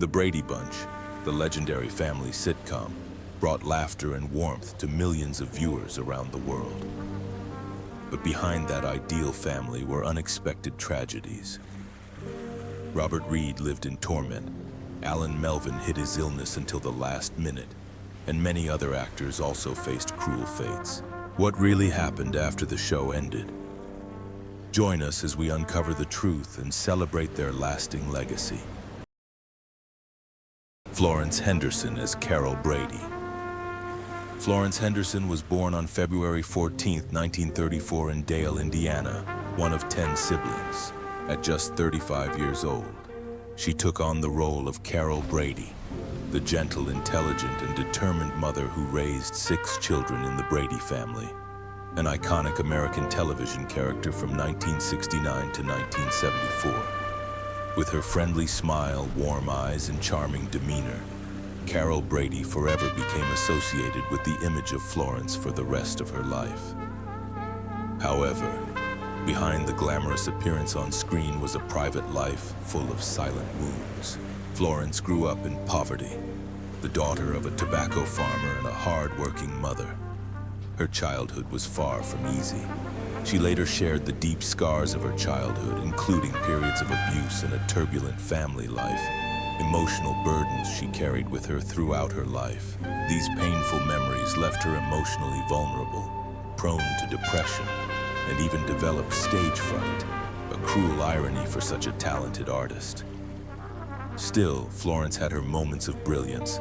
The Brady Bunch, the legendary family sitcom, brought laughter and warmth to millions of viewers around the world. But behind that ideal family were unexpected tragedies. Robert Reed lived in torment, Alan Melvin hid his illness until the last minute, and many other actors also faced cruel fates. What really happened after the show ended? Join us as we uncover the truth and celebrate their lasting legacy. Florence Henderson as Carol Brady. Florence Henderson was born on February 14, 1934 in Dale, Indiana, one of 10 siblings. At just 35 years old, she took on the role of Carol Brady, the gentle, intelligent, and determined mother who raised 6 children in the Brady family, an iconic American television character from 1969 to 1974. With her friendly smile, warm eyes, and charming demeanor, Carol Brady forever became associated with the image of Florence for the rest of her life. However, behind the glamorous appearance on screen was a private life full of silent wounds. Florence grew up in poverty, the daughter of a tobacco farmer and a hard-working mother. Her childhood was far from easy. She later shared the deep scars of her childhood, including periods of abuse and a turbulent family life, emotional burdens she carried with her throughout her life. These painful memories left her emotionally vulnerable, prone to depression, and even developed stage fright, a cruel irony for such a talented artist. Still, Florence had her moments of brilliance.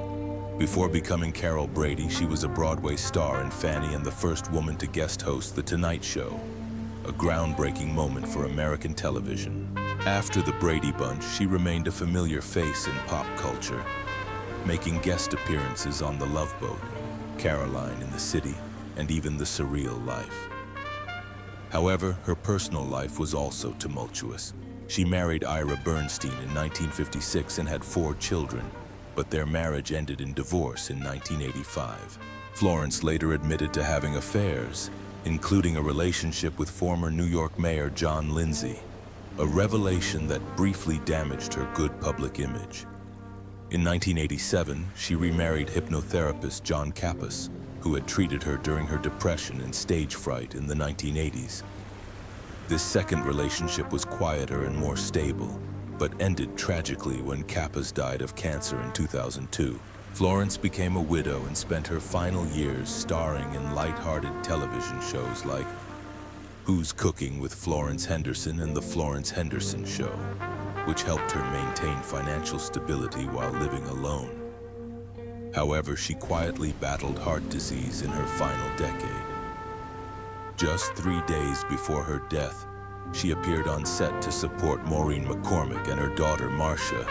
Before becoming Carol Brady, she was a Broadway star in Fanny and the first woman to guest host The Tonight Show, a groundbreaking moment for American television. After the Brady Bunch, she remained a familiar face in pop culture, making guest appearances on The Love Boat, Caroline in the City, and even The Surreal Life. However, her personal life was also tumultuous. She married Ira Bernstein in 1956 and had 4 children, but their marriage ended in divorce in 1985. Florence later admitted to having affairs, including a relationship with former New York Mayor John Lindsay, a revelation that briefly damaged her good public image. In 1987, she remarried hypnotherapist John Kappas, who had treated her during her depression and stage fright in the 1980s. This second relationship was quieter and more stable, but ended tragically when Kappas died of cancer in 2002. Florence became a widow and spent her final years starring in light-hearted television shows like Who's Cooking with Florence Henderson and The Florence Henderson Show, which helped her maintain financial stability while living alone. However, she quietly battled heart disease in her final decade. Just 3 days before her death, she appeared on set to support Maureen McCormick and her daughter Marcia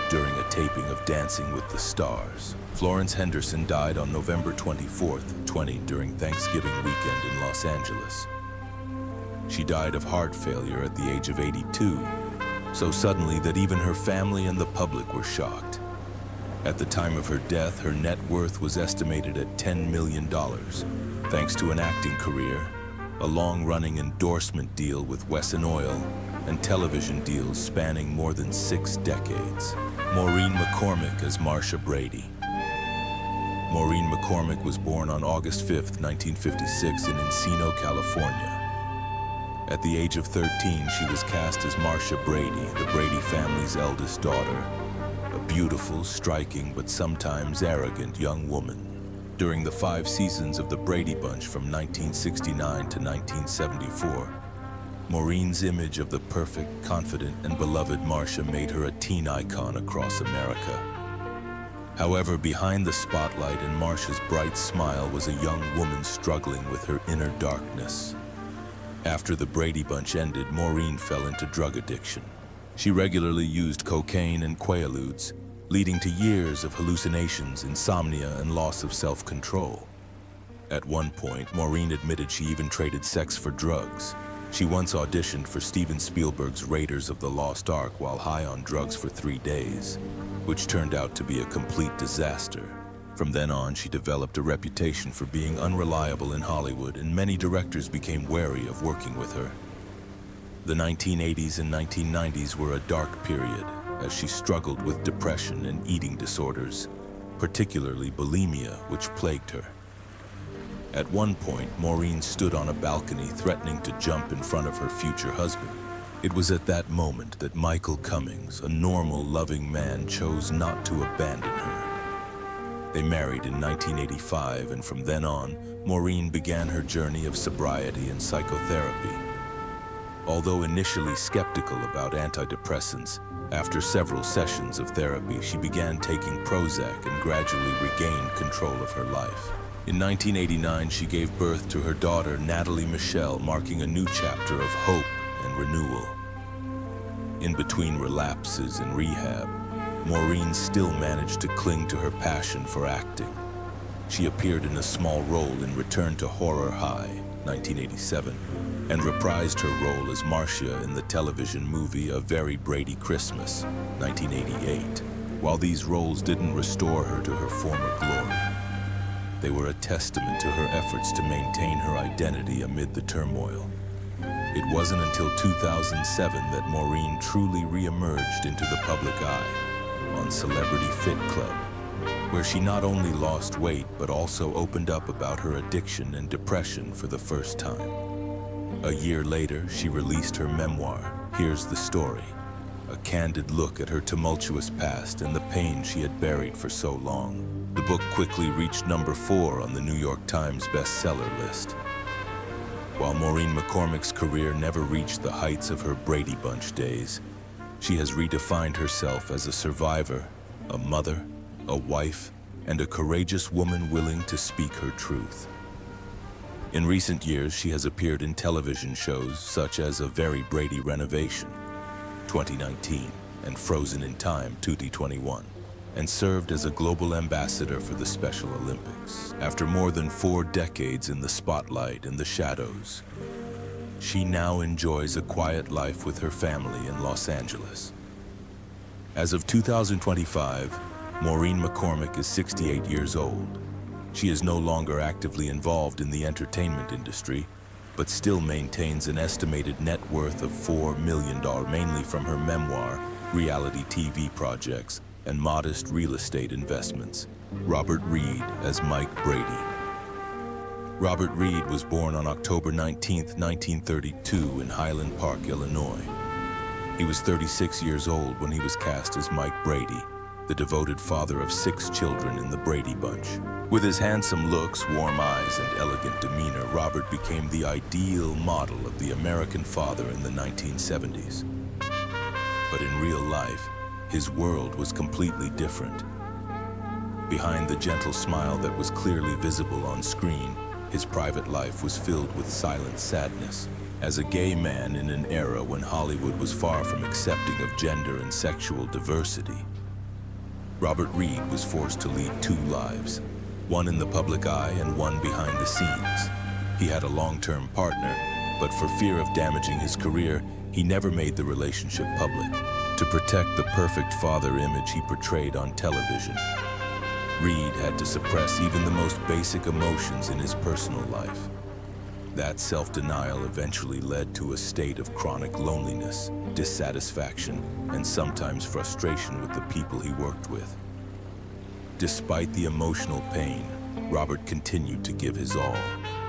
during a taping of Dancing with the Stars. Florence Henderson died on November 24th, 2020 during Thanksgiving weekend in Los Angeles. She died of heart failure at the age of 82, so suddenly that even her family and the public were shocked. At the time of her death, her net worth was estimated at $10 million, thanks to an acting career, a long-running endorsement deal with Wesson Oil, and television deals spanning more than 6 decades. Maureen McCormick as Marcia Brady. Maureen McCormick was born on August 5, 1956 in Encino, California. At the age of 13, she was cast as Marcia Brady, the Brady family's eldest daughter, a beautiful, striking, but sometimes arrogant young woman. During the 5 seasons of the Brady Bunch from 1969 to 1974, Maureen's image of the perfect, confident, and beloved Marcia made her a teen icon across America. However, behind the spotlight and Marcia's bright smile was a young woman struggling with her inner darkness. After the Brady Bunch ended, Maureen fell into drug addiction. She regularly used cocaine and Quaaludes, leading to years of hallucinations, insomnia, and loss of self-control. At one point, Maureen admitted she even traded sex for drugs. She once auditioned for Steven Spielberg's Raiders of the Lost Ark while high on drugs for 3 days, which turned out to be a complete disaster. From then on, she developed a reputation for being unreliable in Hollywood, and many directors became wary of working with her. The 1980s and 1990s were a dark period, as she struggled with depression and eating disorders, particularly bulimia, which plagued her. At one point, Maureen stood on a balcony threatening to jump in front of her future husband. It was at that moment that Michael Cummings, a normal, loving man, chose not to abandon her. They married in 1985, and from then on, Maureen began her journey of sobriety and psychotherapy. Although initially skeptical about antidepressants, after several sessions of therapy, she began taking Prozac and gradually regained control of her life. In 1989, she gave birth to her daughter, Natalie Michelle, marking a new chapter of hope and renewal. In between relapses and rehab, Maureen still managed to cling to her passion for acting. She appeared in a small role in Return to Horror High, 1987, and reprised her role as Marcia in the television movie A Very Brady Christmas, 1988. While these roles didn't restore her to her former glory, they were a testament to her efforts to maintain her identity amid the turmoil. It wasn't until 2007 that Maureen truly re-emerged into the public eye on Celebrity Fit Club, where she not only lost weight but also opened up about her addiction and depression for the first time. A year later, she released her memoir, Here's the Story, a candid look at her tumultuous past and the pain she had buried for so long. The book quickly reached number 4 on the New York Times bestseller list. While Maureen McCormick's career never reached the heights of her Brady Bunch days, she has redefined herself as a survivor, a mother, a wife, and a courageous woman willing to speak her truth. In recent years, she has appeared in television shows such as A Very Brady Renovation, 2019, and Frozen in Time, 2021, and served as a global ambassador for the Special Olympics. After more than 4 decades in the spotlight and the shadows, she now enjoys a quiet life with her family in Los Angeles. As of 2025, Maureen McCormick is 68 years old. She is no longer actively involved in the entertainment industry, but still maintains an estimated net worth of $4 million, mainly from her memoir, reality TV projects, and modest real estate investments. Robert Reed as Mike Brady. Robert Reed was born on October 19, 1932 in Highland Park, Illinois. He was 36 years old when he was cast as Mike Brady, the devoted father of 6 children in the Brady Bunch. With his handsome looks, warm eyes, and elegant demeanor, Robert became the ideal model of the American father in the 1970s. But in real life, his world was completely different. Behind the gentle smile that was clearly visible on screen, his private life was filled with silent sadness. As a gay man in an era when Hollywood was far from accepting of gender and sexual diversity, Robert Reed was forced to lead 2 lives, one in the public eye and one behind the scenes. He had a long-term partner, but for fear of damaging his career, he never made the relationship public. To protect the perfect father image he portrayed on television, Reed had to suppress even the most basic emotions in his personal life. That self-denial eventually led to a state of chronic loneliness, dissatisfaction, and sometimes frustration with the people he worked with. Despite the emotional pain, Robert continued to give his all.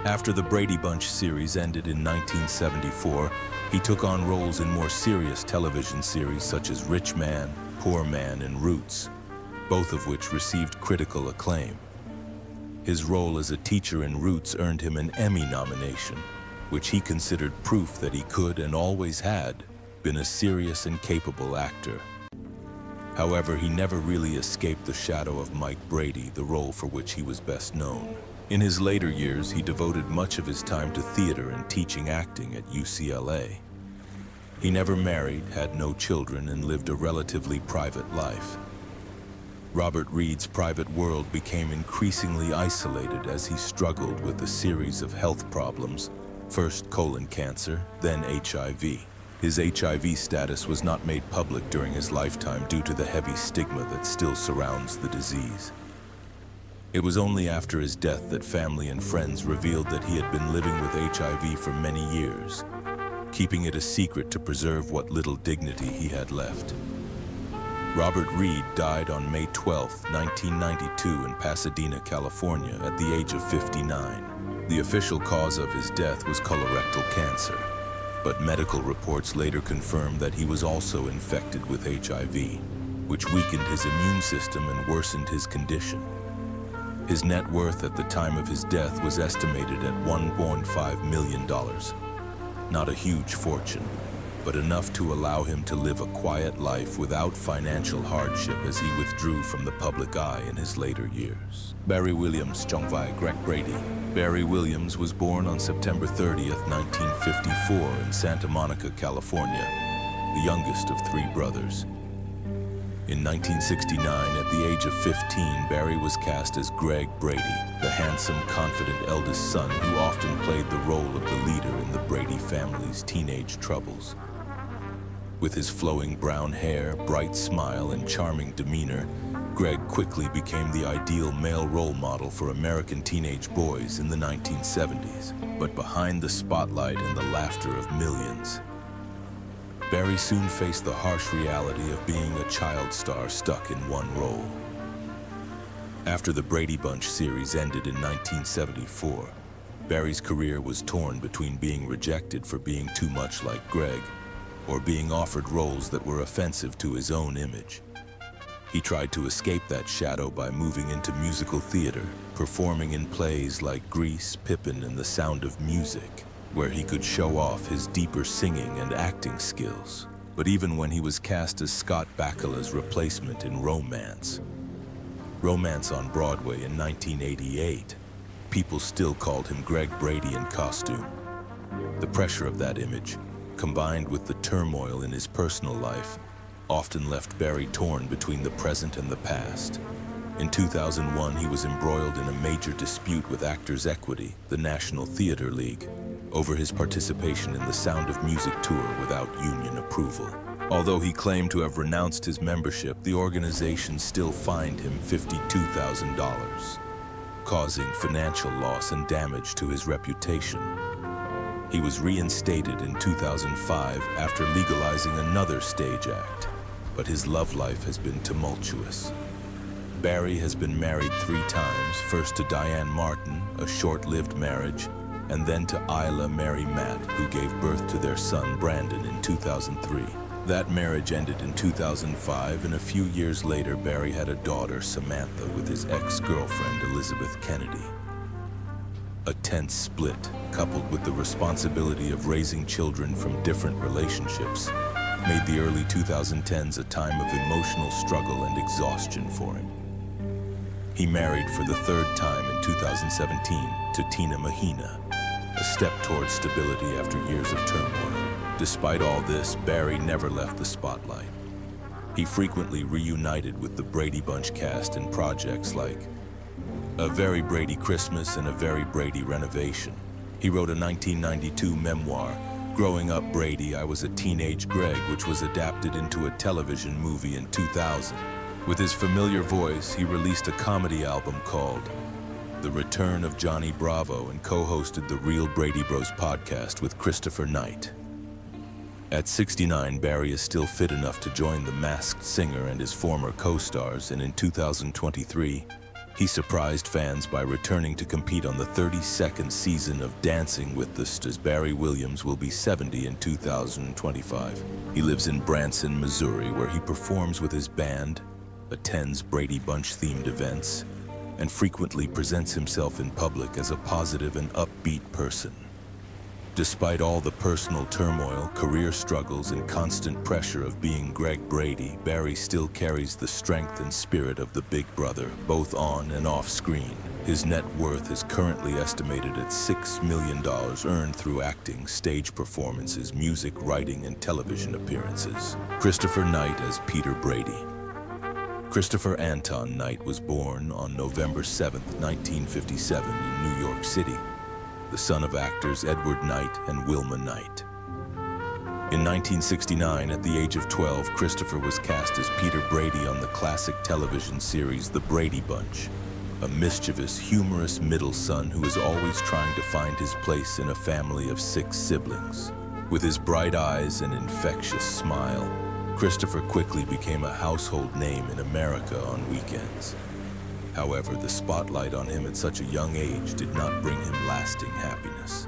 After the Brady Bunch series ended in 1974, he took on roles in more serious television series such as Rich Man, Poor Man, and Roots, both of which received critical acclaim. His role as a teacher in Roots earned him an Emmy nomination, which he considered proof that he could and always had been a serious and capable actor. However, he never really escaped the shadow of Mike Brady, the role for which he was best known. In his later years, he devoted much of his time to theater and teaching acting at UCLA. He never married, had no children, and lived a relatively private life. Robert Reed's private world became increasingly isolated as he struggled with a series of health problems, first colon cancer, then HIV. His HIV status was not made public during his lifetime due to the heavy stigma that still surrounds the disease. It was only after his death that family and friends revealed that he had been living with HIV for many years, keeping it a secret to preserve what little dignity he had left. Robert Reed died on May 12, 1992 in Pasadena, California at the age of 59. The official cause of his death was colorectal cancer, but medical reports later confirmed that he was also infected with HIV, which weakened his immune system and worsened his condition. His net worth at the time of his death was estimated at $1.5 million. Not a huge fortune, but enough to allow him to live a quiet life without financial hardship as he withdrew from the public eye in his later years. Barry Williams Chongvai Greg Brady. Barry Williams was born on September 30th, 1954 in Santa Monica, California, the youngest of three brothers. In 1969, at the age of 15, Barry was cast as Greg Brady, the handsome, confident eldest son who often played the role of the leader in the Brady family's teenage troubles. With his flowing brown hair, bright smile, and charming demeanor, Greg quickly became the ideal male role model for American teenage boys in the 1970s. But behind the spotlight and the laughter of millions, Barry soon faced the harsh reality of being a child star stuck in one role. After the Brady Bunch series ended in 1974, Barry's career was torn between being rejected for being too much like Greg or being offered roles that were offensive to his own image. He tried to escape that shadow by moving into musical theater, performing in plays like Grease, Pippin, and The Sound of Music, where he could show off his deeper singing and acting skills. But even when he was cast as Scott Bakula's replacement in Romance on Broadway in 1988, people still called him Greg Brady in costume. The pressure of that image, combined with the turmoil in his personal life, often left Barry torn between the present and the past. In 2001, he was embroiled in a major dispute with Actors Equity, the National Theatre League, over his participation in the Sound of Music tour without union approval. Although he claimed to have renounced his membership, the organization still fined him $52,000, causing financial loss and damage to his reputation. He was reinstated in 2005 after legalizing another stage act, but his love life has been tumultuous. Barry has been married 3 times, first to Diane Martin, a short-lived marriage, and then to Isla Mary Matt, who gave birth to their son Brandon in 2003. That marriage ended in 2005, and a few years later, Barry had a daughter, Samantha, with his ex-girlfriend, Elizabeth Kennedy. A tense split, coupled with the responsibility of raising children from different relationships, made the early 2010s a time of emotional struggle and exhaustion for him. He married for the 3rd time in 2017 to Tina Mahina, a step towards stability after years of turmoil. Despite all this, Barry never left the spotlight. He frequently reunited with the Brady Bunch cast in projects like A Very Brady Christmas and A Very Brady Renovation. He wrote a 1992 memoir, Growing Up Brady, I Was a Teenage Greg, which was adapted into a television movie in 2000. With his familiar voice, he released a comedy album called The Return of Johnny Bravo and co-hosted the Real Brady Bros podcast with Christopher Knight. At 69, Barry is still fit enough to join The Masked Singer and his former co-stars, and in 2023, he surprised fans by returning to compete on the 32nd season of Dancing with the Stars. Barry Williams will be 70 in 2025. He lives in Branson, Missouri, where he performs with his band, attends Brady Bunch-themed events, and frequently presents himself in public as a positive and upbeat person. Despite all the personal turmoil, career struggles, and constant pressure of being Greg Brady, Barry still carries the strength and spirit of the big brother, both on and off screen. His net worth is currently estimated at $6 million earned through acting, stage performances, music, writing, and television appearances. Christopher Knight as Peter Brady. Christopher Anton Knight was born on November 7, 1957 in New York City, the son of actors Edward Knight and Wilma Knight. In 1969, at the age of 12, Christopher was cast as Peter Brady on the classic television series The Brady Bunch, a mischievous, humorous middle son who is always trying to find his place in a family of 6 siblings. With his bright eyes and infectious smile, Christopher quickly became a household name in America on weekends. However, the spotlight on him at such a young age did not bring him lasting happiness.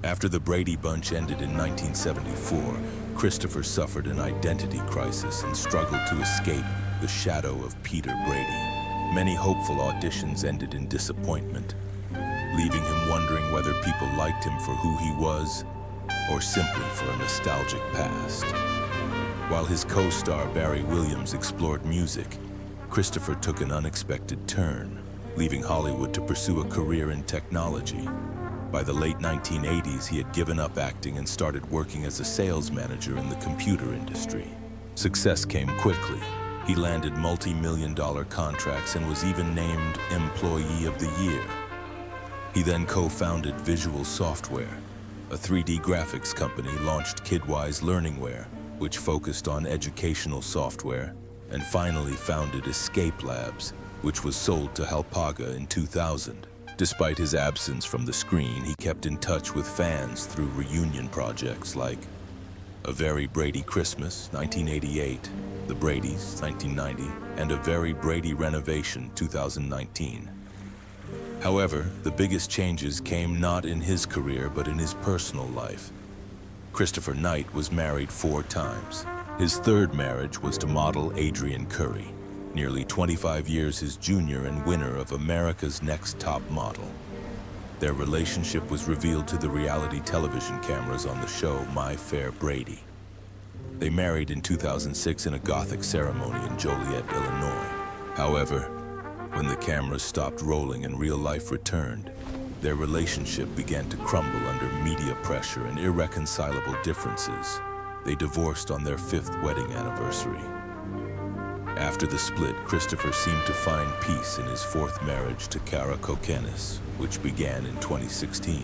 After the Brady Bunch ended in 1974, Christopher suffered an identity crisis and struggled to escape the shadow of Peter Brady. Many hopeful auditions ended in disappointment, leaving him wondering whether people liked him for who he was or simply for a nostalgic past. While his co-star Barry Williams explored music, Christopher took an unexpected turn, leaving Hollywood to pursue a career in technology. By the late 1980s, he had given up acting and started working as a sales manager in the computer industry. Success came quickly. He landed multi-million-dollar contracts and was even named Employee of the Year. He then co-founded Visual Software, a 3D graphics company, launched KidWise Learningware, which focused on educational software, and finally founded Escape Labs, which was sold to Halpaga in 2000. Despite his absence from the screen, he kept in touch with fans through reunion projects like A Very Brady Christmas, 1988, The Bradys, 1990, and A Very Brady Renovation, 2019. However, the biggest changes came not in his career but in his personal life. Christopher Knight was married 4 times. His third marriage was to model Adrienne Curry, nearly 25 years his junior and winner of America's Next Top Model. Their relationship was revealed to the reality television cameras on the show My Fair Brady. They married in 2006 in a Gothic ceremony in Joliet, Illinois. However, when the cameras stopped rolling and real life returned, their relationship began to crumble under media pressure and irreconcilable differences. They divorced on their 5th wedding anniversary. After the split, Christopher seemed to find peace in his 4th marriage to Cara Kokenis, which began in 2016.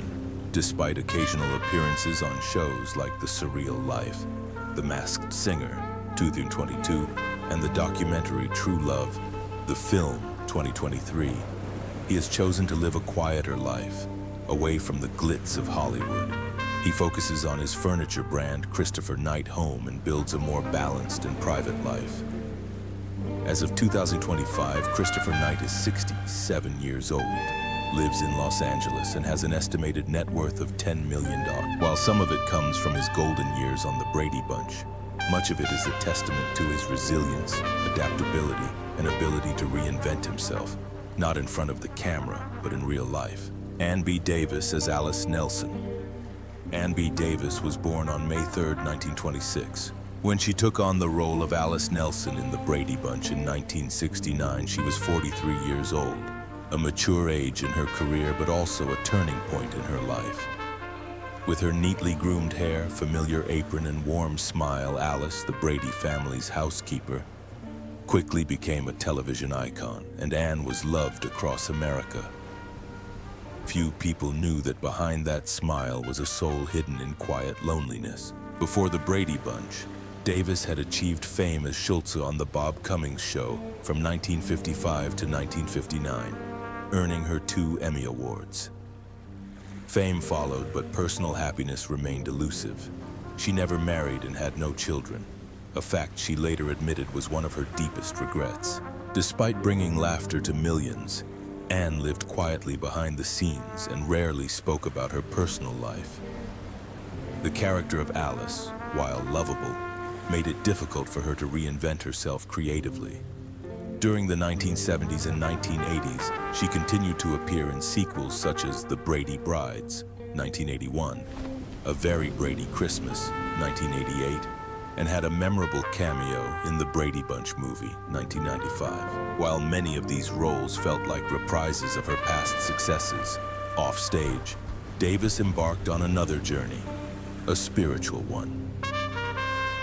Despite occasional appearances on shows like The Surreal Life, The Masked Singer, 2022, and the documentary True Love, The Film, 2023, he has chosen to live a quieter life, away from the glitz of Hollywood. He focuses on his furniture brand, Christopher Knight Home, and builds a more balanced and private life. As of 2025, Christopher Knight is 67 years old, lives in Los Angeles, and has an estimated net worth of $10 million. While some of it comes from his golden years on the Brady Bunch, much of it is a testament to his resilience, adaptability, and ability to reinvent himself, not in front of the camera, but in real life. Ann B. Davis as Alice Nelson. Ann B. Davis was born on May 3, 1926. When she took on the role of Alice Nelson in the Brady Bunch in 1969, she was 43 years old, a mature age in her career, but also a turning point in her life. With her neatly groomed hair, familiar apron, and warm smile, Alice, the Brady family's housekeeper, quickly became a television icon, and Ann was loved across America. Few people knew that behind that smile was a soul hidden in quiet loneliness. Before the Brady Bunch, Davis had achieved fame as Schultze on The Bob Cummings Show from 1955 to 1959, earning her 2 Emmy Awards. Fame followed, but personal happiness remained elusive. She never married and had no children, a fact she later admitted was one of her deepest regrets. Despite bringing laughter to millions, Ann lived quietly behind the scenes and rarely spoke about her personal life. The character of Alice, while lovable, made it difficult for her to reinvent herself creatively. During the 1970s and 1980s, she continued to appear in sequels such as The Brady Brides, 1981, A Very Brady Christmas, 1988, and had a memorable cameo in the Brady Bunch movie, 1995. While many of these roles felt like reprises of her past successes, offstage, Davis embarked on another journey, a spiritual one.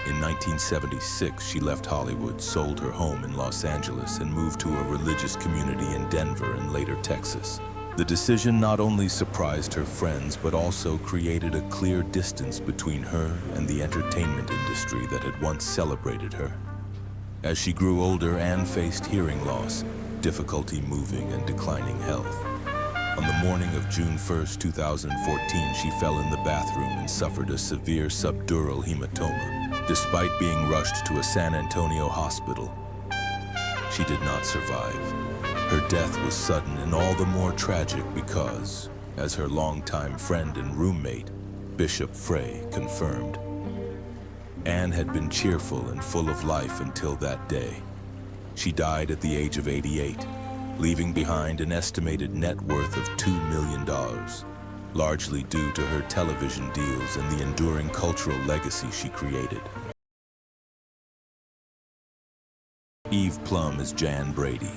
In 1976, she left Hollywood, sold her home in Los Angeles, and moved to a religious community in Denver and later Texas. The decision not only surprised her friends, but also created a clear distance between her and the entertainment industry that had once celebrated her. As she grew older, Ann faced hearing loss, difficulty moving, and declining health. On the morning of June 1, 2014, she fell in the bathroom and suffered a severe subdural hematoma. Despite being rushed to a San Antonio hospital, she did not survive. Her death was sudden and all the more tragic because, as her longtime friend and roommate, Bishop Frey, confirmed, Anne had been cheerful and full of life until that day. She died at the age of 88, leaving behind an estimated net worth of $2 million, largely due to her television deals and the enduring cultural legacy she created. Eve Plum is Jan Brady.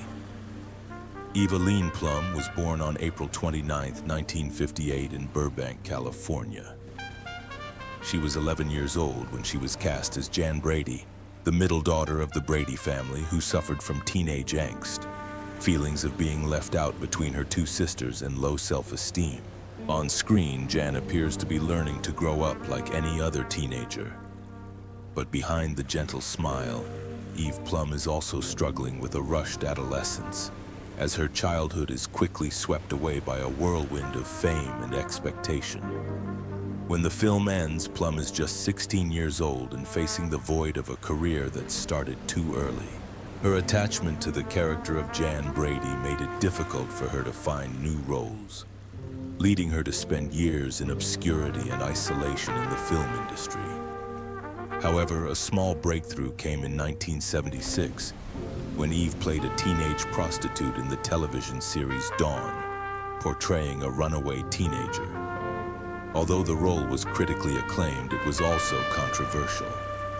Eveline Plum was born on April 29, 1958 in Burbank, California. She was 11 years old when she was cast as Jan Brady, the middle daughter of the Brady family who suffered from teenage angst, feelings of being left out between her two sisters and low self-esteem. On screen, Jan appears to be learning to grow up like any other teenager. But behind the gentle smile, Eve Plum is also struggling with a rushed adolescence, as her childhood is quickly swept away by a whirlwind of fame and expectation. When the film ends, Plum is just 16 years old and facing the void of a career that started too early. Her attachment to the character of Jan Brady made it difficult for her to find new roles, leading her to spend years in obscurity and isolation in the film industry. However, a small breakthrough came in 1976 when Eve played a teenage prostitute in the television series Dawn, portraying a runaway teenager. Although the role was critically acclaimed, it was also controversial.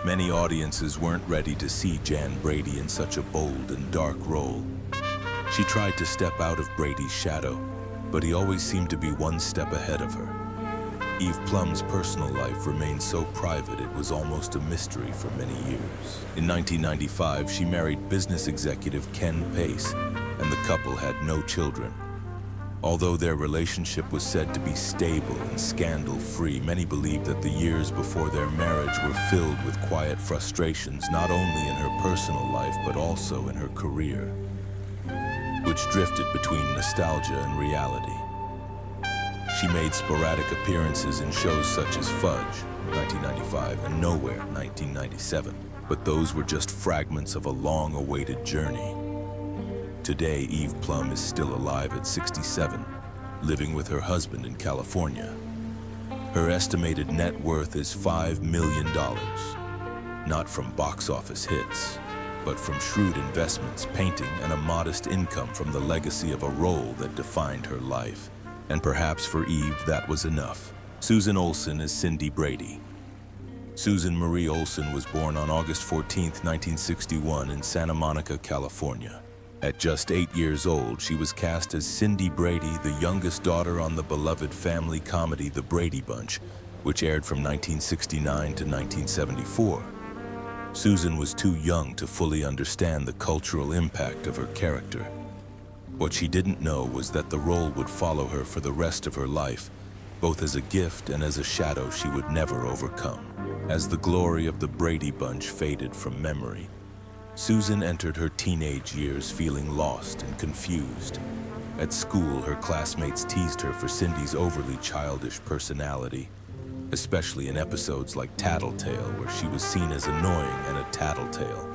Many audiences weren't ready to see Jan Brady in such a bold and dark role. She tried to step out of Brady's shadow, but he always seemed to be one step ahead of her. Eve Plum's personal life remained so private it was almost a mystery for many years. In 1995, she married business executive Ken Pace, and the couple had no children. Although their relationship was said to be stable and scandal-free, many believed that the years before their marriage were filled with quiet frustrations, not only in her personal life but also in her career, which drifted between nostalgia and reality. She made sporadic appearances in shows such as Fudge, 1995, and Nowhere, 1997, but those were just fragments of a long-awaited journey. Today, Eve Plum is still alive at 67, living with her husband in California. Her estimated net worth is $5 million, not from box office hits, but from shrewd investments, painting, and a modest income from the legacy of a role that defined her life. And perhaps for Eve, that was enough. Susan Olsen is Cindy Brady. Susan Marie Olsen was born on August 14, 1961 in Santa Monica, California. At just 8 years old, she was cast as Cindy Brady, the youngest daughter on the beloved family comedy The Brady Bunch, which aired from 1969 to 1974. Susan was too young to fully understand the cultural impact of her character. What she didn't know was that the role would follow her for the rest of her life, both as a gift and as a shadow she would never overcome. As the glory of the Brady Bunch faded from memory, Susan entered her teenage years feeling lost and confused. At school, her classmates teased her for Cindy's overly childish personality, especially in episodes like Tattletale, where she was seen as annoying and a tattletale.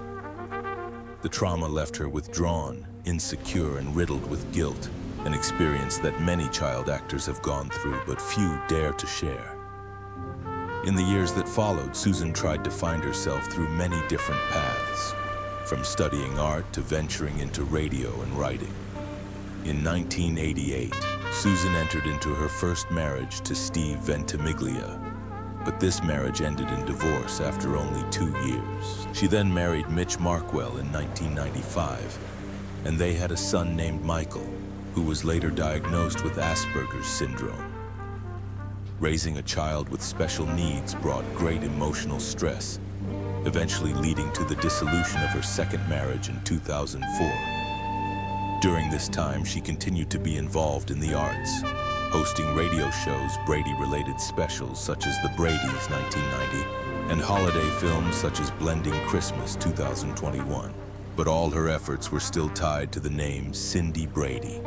The trauma left her withdrawn, insecure, and riddled with guilt, an experience that many child actors have gone through, but few dare to share. In the years that followed, Susan tried to find herself through many different paths, from studying art to venturing into radio and writing. In 1988, Susan entered into her first marriage to Steve Ventimiglia, but this marriage ended in divorce after only 2 years. She then married Mitch Markwell in 1995, and they had a son named Michael, who was later diagnosed with Asperger's syndrome. Raising a child with special needs brought great emotional stress, eventually leading to the dissolution of her second marriage in 2004. During this time, she continued to be involved in the arts, hosting radio shows, Brady-related specials such as The Brady's 1990, and holiday films such as Blending Christmas 2021. But all her efforts were still tied to the name Cindy Brady,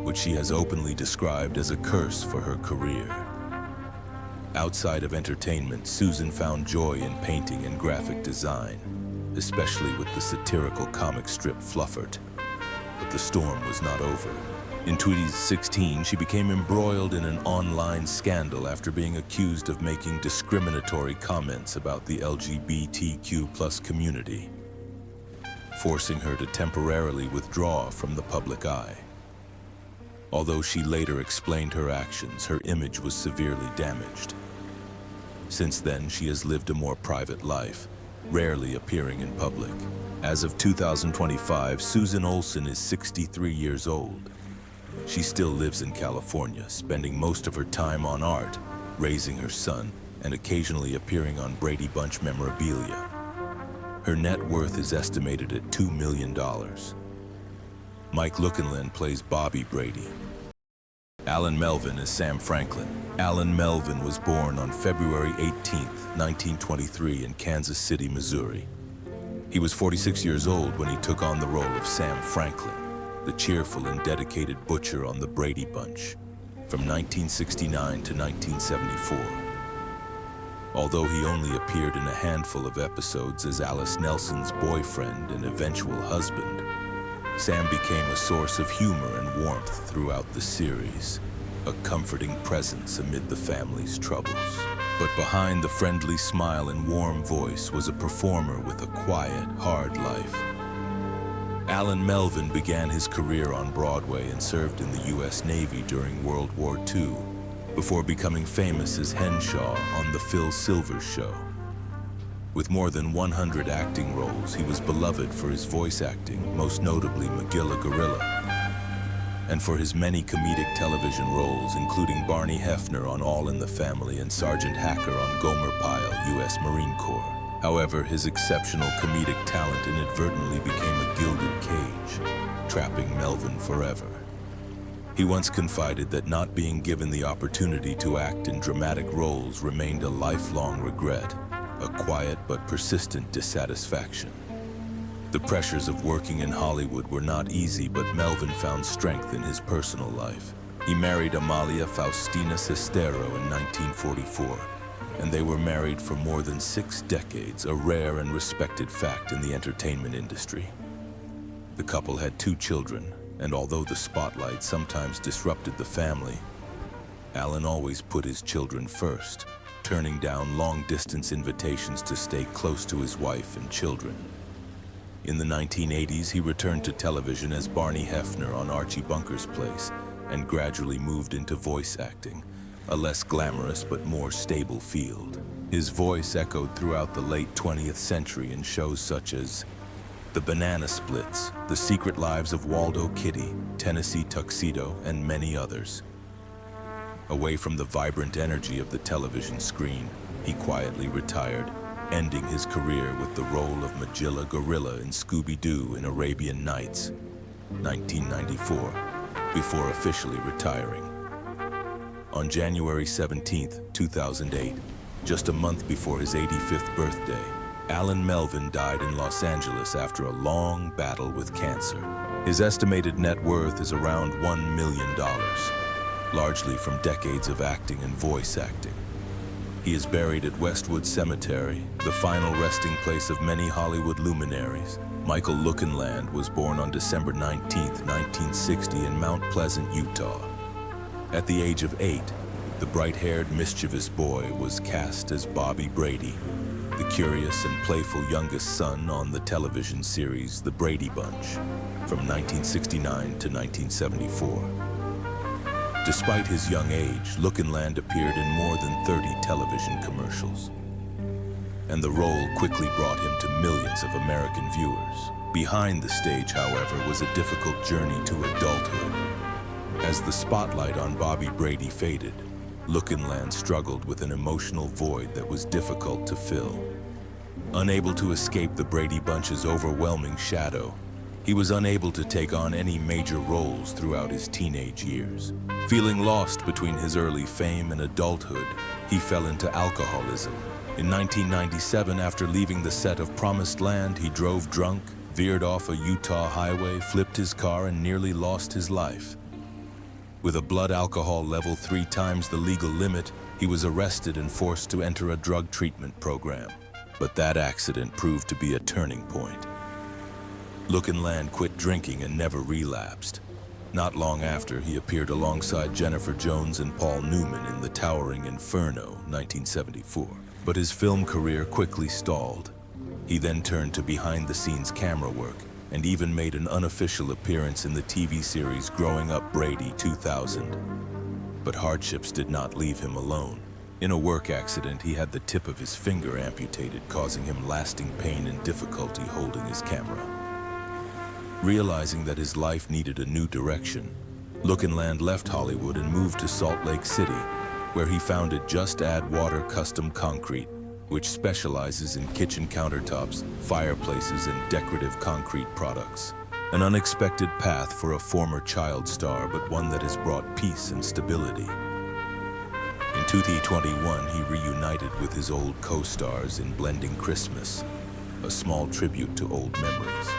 which she has openly described as a curse for her career. Outside of entertainment, Susan found joy in painting and graphic design, especially with the satirical comic strip Fluffert. But the storm was not over. In 2016, she became embroiled in an online scandal after being accused of making discriminatory comments about the LGBTQ+ community, forcing her to temporarily withdraw from the public eye. Although she later explained her actions, her image was severely damaged. Since then, she has lived a more private life, rarely appearing in public. As of 2025, Susan Olsen is 63 years old. She still lives in California, spending most of her time on art, raising her son, and occasionally appearing on Brady Bunch memorabilia. Her net worth is estimated at $2 million. Mike Lukenland plays Bobby Brady. Alan Melvin is Sam Franklin. Alan Melvin was born on February 18, 1923 in Kansas City, Missouri. He was 46 years old when he took on the role of Sam Franklin, the cheerful and dedicated butcher on the Brady Bunch, from 1969 to 1974. Although he only appeared in a handful of episodes as Alice Nelson's boyfriend and eventual husband, Sam became a source of humor and warmth throughout the series, a comforting presence amid the family's troubles. But behind the friendly smile and warm voice was a performer with a quiet, hard life. Alan Melvin began his career on Broadway and served in the U.S. Navy during World War II, before becoming famous as Henshaw on The Phil Silvers Show. With more than 100 acting roles, he was beloved for his voice acting, most notably Magilla Gorilla, and for his many comedic television roles, including Barney Hefner on All in the Family and Sergeant Hacker on Gomer Pyle, U.S. Marine Corps. However, his exceptional comedic talent inadvertently became a gilded cage, trapping Melvin forever. He once confided that not being given the opportunity to act in dramatic roles remained a lifelong regret, a quiet but persistent dissatisfaction. The pressures of working in Hollywood were not easy, but Melvin found strength in his personal life. He married Amalia Faustina Sestero in 1944, and they were married for more than 6 decades, a rare and respected fact in the entertainment industry. The couple had 2 children, and although the spotlight sometimes disrupted the family, Alan always put his children first, turning down long-distance invitations to stay close to his wife and children. In the 1980s, he returned to television as Barney Hefner on Archie Bunker's Place and gradually moved into voice acting, a less glamorous but more stable field. His voice echoed throughout the late 20th century in shows such as The Banana Splits, The Secret Lives of Waldo Kitty, Tennessee Tuxedo, and many others. Away from the vibrant energy of the television screen, he quietly retired, ending his career with the role of Magilla Gorilla in Scooby-Doo in Arabian Nights, 1994, before officially retiring. On January 17, 2008, just a month before his 85th birthday, Alan Melvin died in Los Angeles after a long battle with cancer. His estimated net worth is around $1 million, largely from decades of acting and voice acting. He is buried at Westwood Cemetery, the final resting place of many Hollywood luminaries. Michael Lukenland was born on December 19, 1960 in Mount Pleasant, Utah. At the age of 8, the bright-haired, mischievous boy was cast as Bobby Brady, the curious and playful youngest son on the television series The Brady Bunch, from 1969 to 1974. Despite his young age, Lukenland appeared in more than 30 television commercials, and the role quickly brought him to millions of American viewers. Behind the stage, however, was a difficult journey to adulthood. As the spotlight on Bobby Brady faded, Lukenland struggled with an emotional void that was difficult to fill. Unable to escape the Brady Bunch's overwhelming shadow, he was unable to take on any major roles throughout his teenage years. Feeling lost between his early fame and adulthood, he fell into alcoholism. In 1997, after leaving the set of Promised Land, he drove drunk, veered off a Utah highway, flipped his car, and nearly lost his life. With a blood alcohol level 3 times the legal limit, He was arrested and forced to enter a drug treatment program, but that accident proved to be a turning point. Land quit drinking and never relapsed. Not long after, he appeared alongside Jennifer Jones and Paul Newman in The Towering Inferno, 1974. But his film career quickly stalled. He then turned to behind-the-scenes camera work and even made an unofficial appearance in the TV series Growing Up Brady 2000. But hardships did not leave him alone. In a work accident, he had the tip of his finger amputated, causing him lasting pain and difficulty holding his camera. Realizing that his life needed a new direction, Land left Hollywood and moved to Salt Lake City, where he founded Just Add Water Custom Concrete, which specializes in kitchen countertops, fireplaces, and decorative concrete products. An unexpected path for a former child star, but one that has brought peace and stability. In 2021, he reunited with his old co-stars in Blending Christmas, a small tribute to old memories.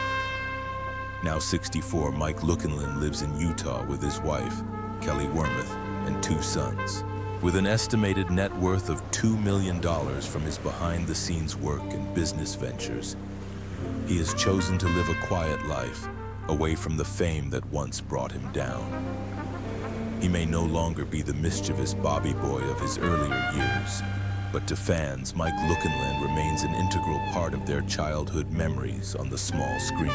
Now 64, Mike Land lives in Utah with his wife, Kelly Wormuth, and 2 sons. With an estimated net worth of $2 million from his behind-the-scenes work and business ventures, he has chosen to live a quiet life, away from the fame that once brought him down. He may no longer be the mischievous Bobby boy of his earlier years, but to fans, Mike Land remains an integral part of their childhood memories on the small screen.